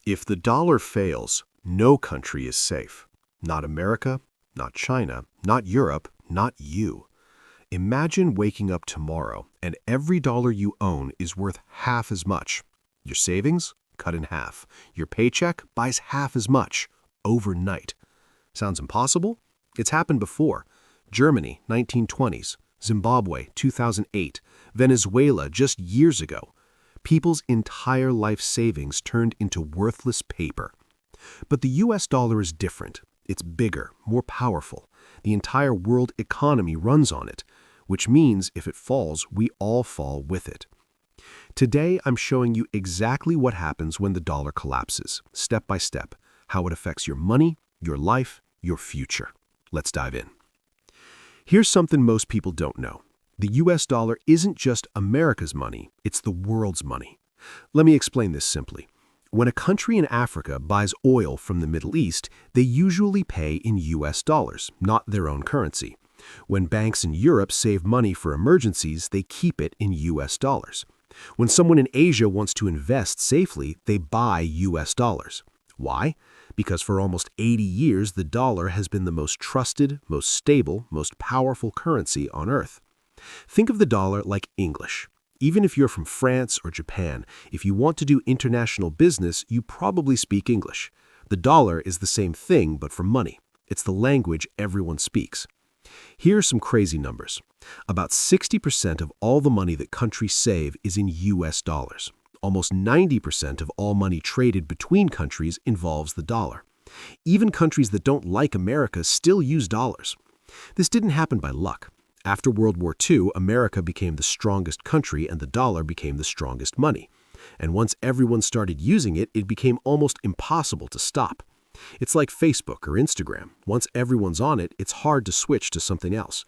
If the dollar fails, no country is safe. Not America, not China, not Europe, not you. Imagine waking up tomorrow and every dollar you own is worth half as much. Your savings? Cut in half. Your paycheck buys half as much. Overnight. Sounds impossible? It's happened before. Germany, 1920s. Zimbabwe, 2008. Venezuela, just years ago. People's entire life savings turned into worthless paper. But the US dollar is different. It's bigger, more powerful. The entire world economy runs on it, which means if it falls, we all fall with it. Today, I'm showing you exactly what happens when the dollar collapses, step by step, how it affects your money, your life, your future. Let's dive in. Here's something most people don't know. The US dollar isn't just America's money, it's the world's money. Let me explain this simply. When a country in Africa buys oil from the Middle East, they usually pay in US dollars, not their own currency. When banks in Europe save money for emergencies, they keep it in US dollars. When someone in Asia wants to invest safely, they buy US dollars. Why? Because for almost 80 years, the dollar has been the most trusted, most stable, most powerful currency on Earth. Think of the dollar like English. Even if you're from France or Japan, if you want to do international business, you probably speak English. The dollar is the same thing, but for money. It's the language everyone speaks. Here are some crazy numbers. About 60% of all the money that countries save is in US dollars. Almost 90% of all money traded between countries involves the dollar. Even countries that don't like America still use dollars. This didn't happen by luck. After World War II, America became the strongest country and the dollar became the strongest money. And once everyone started using it, it became almost impossible to stop. It's like Facebook or Instagram. Once everyone's on it, it's hard to switch to something else.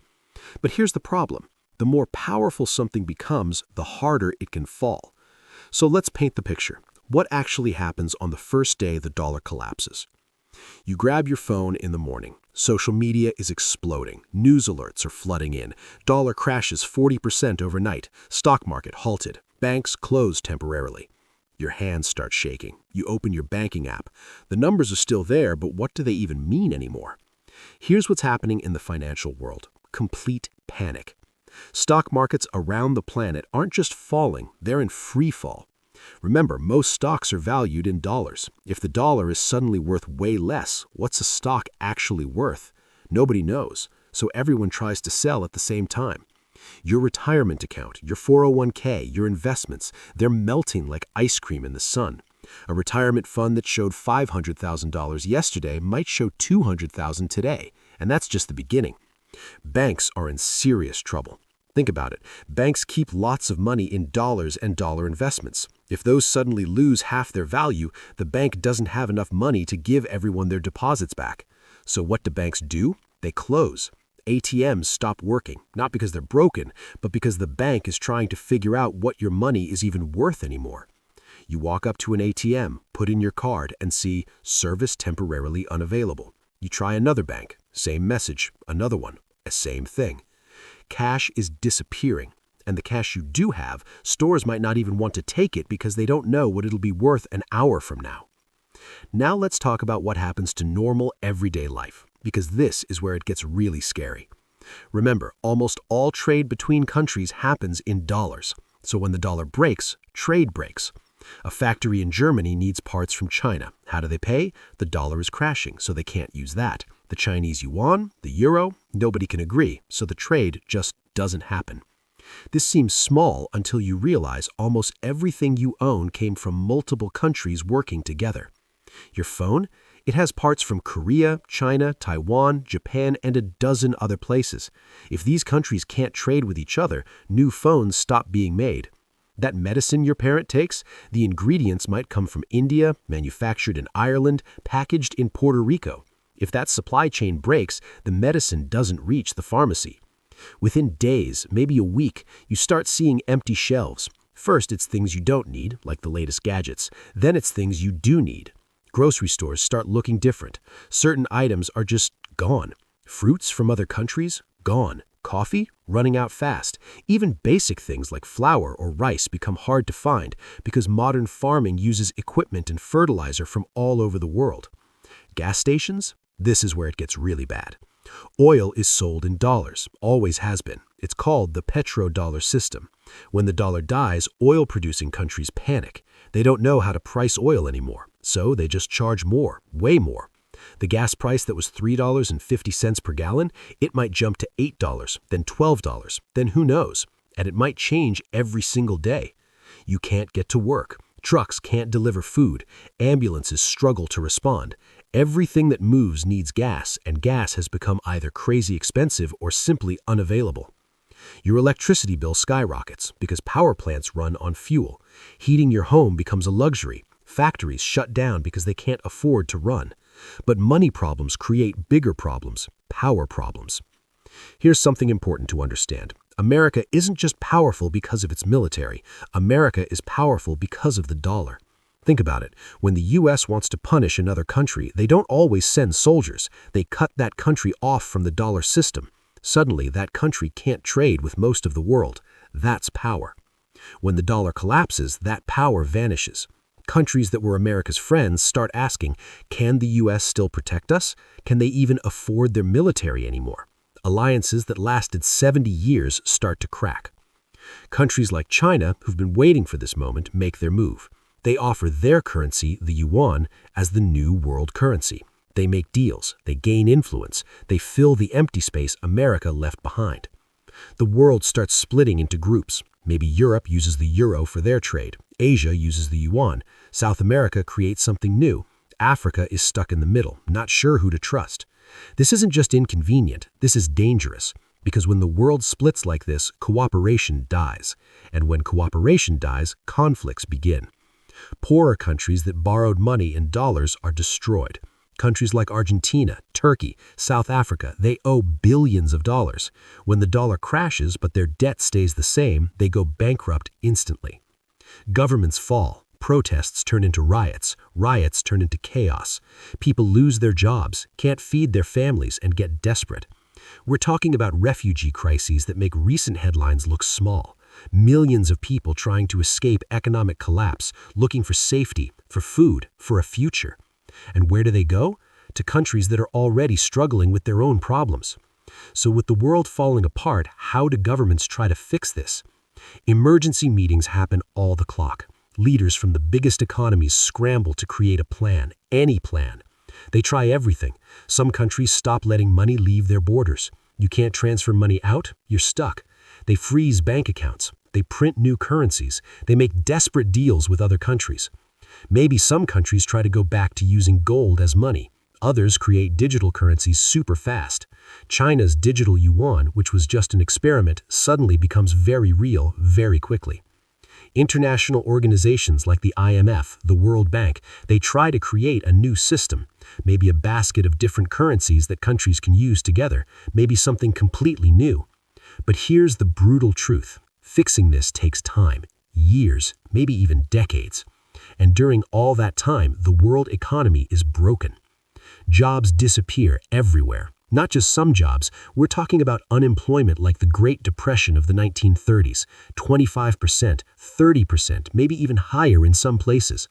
But here's the problem. The more powerful something becomes, the harder it can fall. So let's paint the picture. What actually happens on the first day the dollar collapses? You grab your phone in the morning. Social media is exploding. News alerts are flooding in. Dollar crashes 40% overnight. Stock market halted. Banks closed temporarily. Your hands start shaking. You open your banking app. The numbers are still there, but what do they even mean anymore? Here's what's happening in the financial world. Complete panic. Stock markets around the planet aren't just falling, they're in free fall. Remember, most stocks are valued in dollars. If the dollar is suddenly worth way less, what's a stock actually worth? Nobody knows, so everyone tries to sell at the same time. Your retirement account, your 401k, your investments, they're melting like ice cream in the sun. A retirement fund that showed $500,000 yesterday might show $200,000 today, and that's just the beginning. Banks are in serious trouble. Think about it. Banks keep lots of money in dollars and dollar investments. If those suddenly lose half their value, the bank doesn't have enough money to give everyone their deposits back. So what do banks do? They close. ATMs stop working, not because they're broken, but because the bank is trying to figure out what your money is even worth anymore. You walk up to an ATM, put in your card, and see service temporarily unavailable. You try another bank, same message, another one, same thing. Cash is disappearing, and the cash you do have, stores might not even want to take it because they don't know what it'll be worth an hour from now. Now let's talk about what happens to normal everyday life, because this is where it gets really scary. Remember, almost all trade between countries happens in dollars, so when the dollar breaks, trade breaks. A factory in Germany needs parts from China. How do they pay? The dollar is crashing, so they can't use that. The Chinese yuan, the euro, nobody can agree, so the trade just doesn't happen. This seems small until you realize almost everything you own came from multiple countries working together. Your phone? It has parts from Korea, China, Taiwan, Japan, and a dozen other places. If these countries can't trade with each other, new phones stop being made. That medicine your parent takes, the ingredients might come from India, manufactured in Ireland, packaged in Puerto Rico. If that supply chain breaks, the medicine doesn't reach the pharmacy. Within days, maybe a week, you start seeing empty shelves. First, it's things you don't need, like the latest gadgets. Then it's things you do need. Grocery stores start looking different. Certain items are just gone. Fruits from other countries? Gone. Coffee? running out fast. Even basic things like flour or rice become hard to find because modern farming uses equipment and fertilizer from all over the world. Gas stations? This is where it gets really bad. Oil is sold in dollars, always has been. It's called the petrodollar system. When the dollar dies, oil-producing countries panic. They don't know how to price oil anymore, so they just charge more, way more. The gas price that was $3.50 per gallon, it might jump to $8, then $12, then who knows? And it might change every single day. You can't get to work. Trucks can't deliver food. Ambulances struggle to respond. Everything that moves needs gas, and gas has become either crazy expensive or simply unavailable. Your electricity bill skyrockets because power plants run on fuel. Heating your home becomes a luxury. Factories shut down because they can't afford to run. But money problems create bigger problems, power problems. Here's something important to understand. America isn't just powerful because of its military. America is powerful because of the dollar. Think about it. When the U.S. wants to punish another country, they don't always send soldiers. They cut that country off from the dollar system. Suddenly, that country can't trade with most of the world. That's power. When the dollar collapses, that power vanishes. Countries that were America's friends start asking, can the U.S. still protect us? Can they even afford their military anymore? Alliances that lasted 70 years start to crack. Countries like China, who've been waiting for this moment, make their move. They offer their currency, the yuan, as the new world currency. They make deals, they gain influence, they fill the empty space America left behind. The world starts splitting into groups. Maybe Europe uses the euro for their trade. Asia uses the yuan. South America creates something new. Africa is stuck in the middle, not sure who to trust. This isn't just inconvenient, this is dangerous. Because when the world splits like this, cooperation dies. And when cooperation dies, conflicts begin. Poorer countries that borrowed money in dollars are destroyed. Countries like Argentina, Turkey, South Africa, they owe billions of dollars. When the dollar crashes but their debt stays the same, they go bankrupt instantly. Governments fall. Protests turn into riots. Riots turn into chaos. People lose their jobs, can't feed their families, and get desperate. We're talking about refugee crises that make recent headlines look small. Millions of people trying to escape economic collapse, looking for safety, for food, for a future. And where do they go? To countries that are already struggling with their own problems. So with the world falling apart, how do governments try to fix this? Emergency meetings happen all the clock. Leaders from the biggest economies scramble to create a plan, any plan. They try everything. Some countries stop letting money leave their borders. You can't transfer money out, you're stuck. They freeze bank accounts. They print new currencies. They make desperate deals with other countries. Maybe some countries try to go back to using gold as money. Others create digital currencies super fast. China's digital yuan, which was just an experiment, suddenly becomes very real very quickly. International organizations like the IMF, the World Bank, they try to create a new system, maybe a basket of different currencies that countries can use together, maybe something completely new. But here's the brutal truth. Fixing this takes time, years, maybe even decades. And during all that time, the world economy is broken. Jobs disappear everywhere. Not just some jobs, we're talking about unemployment like the Great Depression of the 1930s, 25%, 30%, maybe even higher in some places.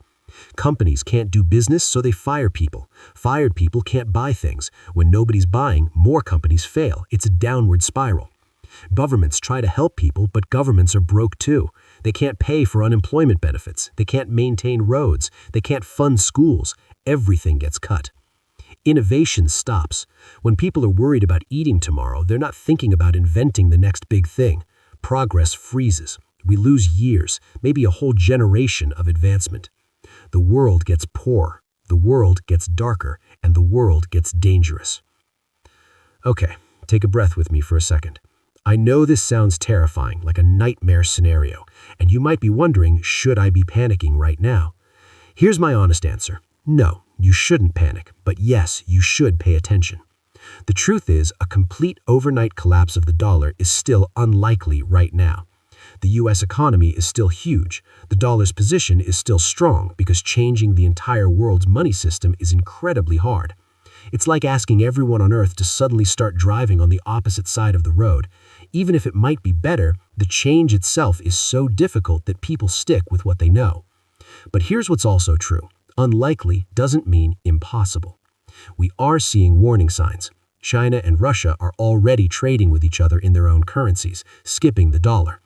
Companies can't do business, so they fire people. Fired people can't buy things. When nobody's buying, more companies fail. It's a downward spiral. Governments try to help people, but governments are broke too. They can't pay for unemployment benefits. They can't maintain roads. They can't fund schools. Everything gets cut. Innovation stops. When people are worried about eating tomorrow, they're not thinking about inventing the next big thing. Progress freezes. We lose years, maybe a whole generation of advancement. The world gets poor, the world gets darker, and the world gets dangerous. Okay, take a breath with me for a second. I know this sounds terrifying, like a nightmare scenario, and you might be wondering, should I be panicking right now? Here's my honest answer. No, you shouldn't panic, but yes, you should pay attention. The truth is, a complete overnight collapse of the dollar is still unlikely right now. The U.S. economy is still huge. The dollar's position is still strong because changing the entire world's money system is incredibly hard. It's like asking everyone on Earth to suddenly start driving on the opposite side of the road. Even if it might be better, the change itself is so difficult that people stick with what they know. But here's what's also true. Unlikely doesn't mean impossible. We are seeing warning signs. China and Russia are already trading with each other in their own currencies, skipping the dollar.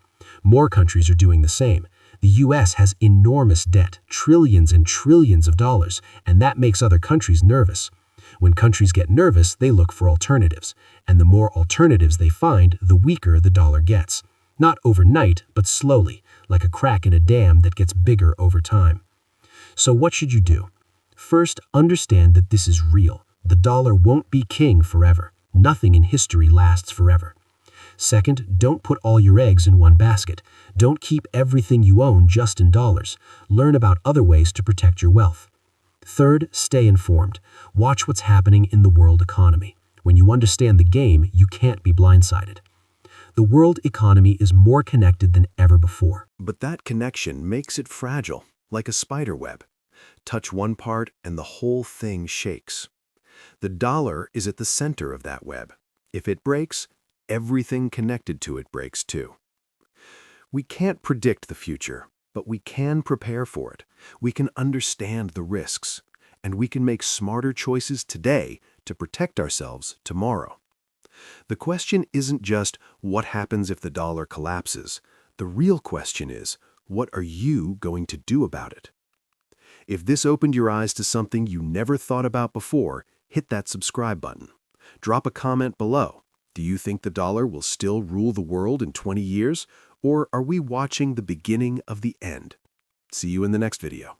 More countries are doing the same. The US has enormous debt, trillions and trillions of dollars, and that makes other countries nervous. When countries get nervous, they look for alternatives, and the more alternatives they find, the weaker the dollar gets. Not overnight, but slowly, like a crack in a dam that gets bigger over time. So what should you do? First, understand that this is real. The dollar won't be king forever. Nothing in history lasts forever. Second, don't put all your eggs in one basket. Don't keep everything you own just in dollars. Learn about other ways to protect your wealth. Third, stay informed. Watch what's happening in the world economy. When you understand the game, you can't be blindsided. The world economy is more connected than ever before. But that connection makes it fragile, like a spider web. Touch one part and the whole thing shakes. The dollar is at the center of that web. If it breaks, everything connected to it breaks too. We can't predict the future, but we can prepare for it. We can understand the risks, and we can make smarter choices today to protect ourselves tomorrow. The question isn't just what happens if the dollar collapses. The real question is, what are you going to do about it? If this opened your eyes to something you never thought about before, hit that subscribe button. Drop a comment below. Do you think the dollar will still rule the world in 20 years, or are we watching the beginning of the end? See you in the next video.